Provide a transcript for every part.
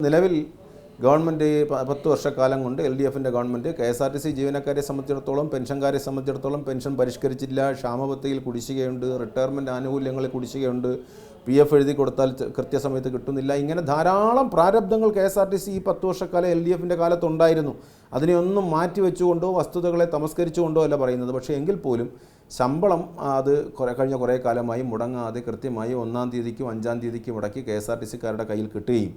നിലവിൽ ഗവൺമെൻറ് 10 വർഷക്കാലം കൊണ്ട് LDFിൻ്റെ ഗവൺമെൻറ് KSRTC ജീവനക്കാരെ സംബന്ധിച്ചിടത്തോളം പെൻഷൻകാരെ സംബന്ധിച്ചിടത്തോളം പെൻഷൻ പരിഷ്കരിച്ചില്ല. ക്ഷാമബത്തയിൽ കുടിശ്ശികയുണ്ട്, റിട്ടയർമെൻറ്റ് ആനുകൂല്യങ്ങളിൽ കുടിശ്ശികയുണ്ട്, PF എഴുതി കൊടുത്താൽ കൃത്യസമയത്ത് കിട്ടുന്നില്ല. ഇങ്ങനെ ധാരാളം പ്രാരബ്ധങ്ങൾ KSRTC ഈ 10 വർഷക്കാലം LDFിൻ്റെ കാലത്തുണ്ടായിരുന്നു. അതിനെയൊന്നും മാറ്റിവെച്ചുകൊണ്ടോ വസ്തുതകളെ തമസ്കരിച്ചുകൊണ്ടോ അല്ല പറയുന്നത്. പക്ഷേ എങ്കിൽ പോലും ശമ്പളം അത് കഴിഞ്ഞ കുറേ കാലമായി മുടങ്ങാതെ കൃത്യമായി 1-ാം തീയതിക്കും 5-ാം തീയതിക്കും ഇടയ്ക്ക് KSRTCക്കാരുടെ കയ്യിൽ കിട്ടുകയും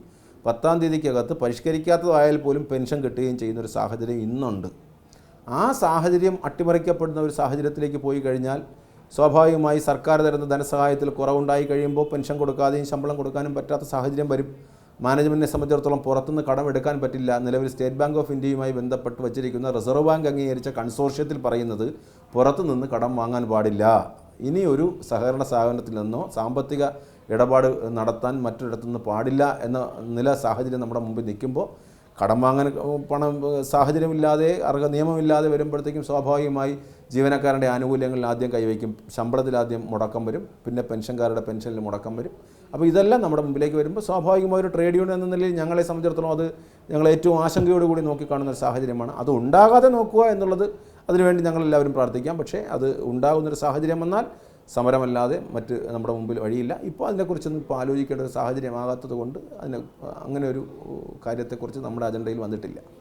10-ാം തീയതിക്കകത്ത് പരിഷ്കരിക്കാത്തതായാൽ പോലും പെൻഷൻ കിട്ടുകയും ചെയ്യുന്നൊരു സാഹചര്യം ഇന്നുണ്ട്. ആ സാഹചര്യം അട്ടിമറിക്കപ്പെടുന്ന ഒരു സാഹചര്യത്തിലേക്ക് പോയി കഴിഞ്ഞാൽ സ്വാഭാവികമായി സർക്കാർ തരുന്ന ധനസഹായത്തിൽ കുറവുണ്ടായി കഴിയുമ്പോൾ പെൻഷൻ കൊടുക്കാതെയും ശമ്പളം കൊടുക്കാനും പറ്റാത്ത സാഹചര്യം വരും. മാനേജ്മെൻറ്റിനെ സംബന്ധിച്ചിടത്തോളം പുറത്തുനിന്ന് കടം എടുക്കാൻ പറ്റില്ല. നിലവിൽ സ്റ്റേറ്റ് ബാങ്ക് ഓഫ് ഇന്ത്യയുമായി ബന്ധപ്പെട്ട് വച്ചിരിക്കുന്ന റിസർവ് ബാങ്ക് അംഗീകരിച്ച കൺസോർഷ്യത്തിൽ പറയുന്നത് പുറത്തുനിന്ന് കടം വാങ്ങാൻ പാടില്ല. ഇനിയൊരു സഹകരണ സ്ഥാപനത്തിൽ നിന്നോ സാമ്പത്തിക ഇടപാട് നടത്താൻ മറ്റൊരിടത്തുനിന്ന് പാടില്ല എന്ന സാഹചര്യം നമ്മുടെ മുമ്പിൽ നിൽക്കുമ്പോൾ കടം വാങ്ങാൻ പണം സാഹചര്യമില്ലാതെ നിയമമില്ലാതെ വരുമ്പോഴത്തേക്കും സ്വാഭാവികമായി ജീവനക്കാരുടെ ആനുകൂല്യങ്ങളിൽ ആദ്യം കൈവയ്ക്കും, ശമ്പളത്തിൽ ആദ്യം മുടക്കം വരും, പിന്നെ പെൻഷൻകാരുടെ പെൻഷനിൽ മുടക്കം വരും. അപ്പോൾ ഇതെല്ലാം നമ്മുടെ മുമ്പിലേക്ക് വരുമ്പോൾ സ്വാഭാവികമായ ഒരു ട്രേഡ് യൂണിയൻ എന്ന നിലയിൽ ഞങ്ങളെ സംബന്ധിച്ചിടത്തോളം അത് ഞങ്ങൾ ഏറ്റവും ആശങ്കയോടുകൂടി നോക്കിക്കാണുന്ന ഒരു സാഹചര്യമാണ്. അത് ഉണ്ടാകാതെ നോക്കുക എന്നുള്ളത് അതിനുവേണ്ടി ഞങ്ങളെല്ലാവരും പ്രാർത്ഥിക്കാം. പക്ഷേ അത് ഉണ്ടാകുന്നൊരു സാഹചര്യം വന്നാൽ സമരമല്ലാതെ മറ്റ് നമ്മുടെ മുമ്പിൽ വഴിയില്ല. ഇപ്പോൾ അതിനെക്കുറിച്ചൊന്നും ഇപ്പോൾ ആലോചിക്കേണ്ട ഒരു സാഹചര്യമാകാത്തത് കൊണ്ട് അങ്ങനെ ഒരു കാര്യത്തെക്കുറിച്ച് നമ്മുടെ അജണ്ടയിൽ വന്നിട്ടില്ല.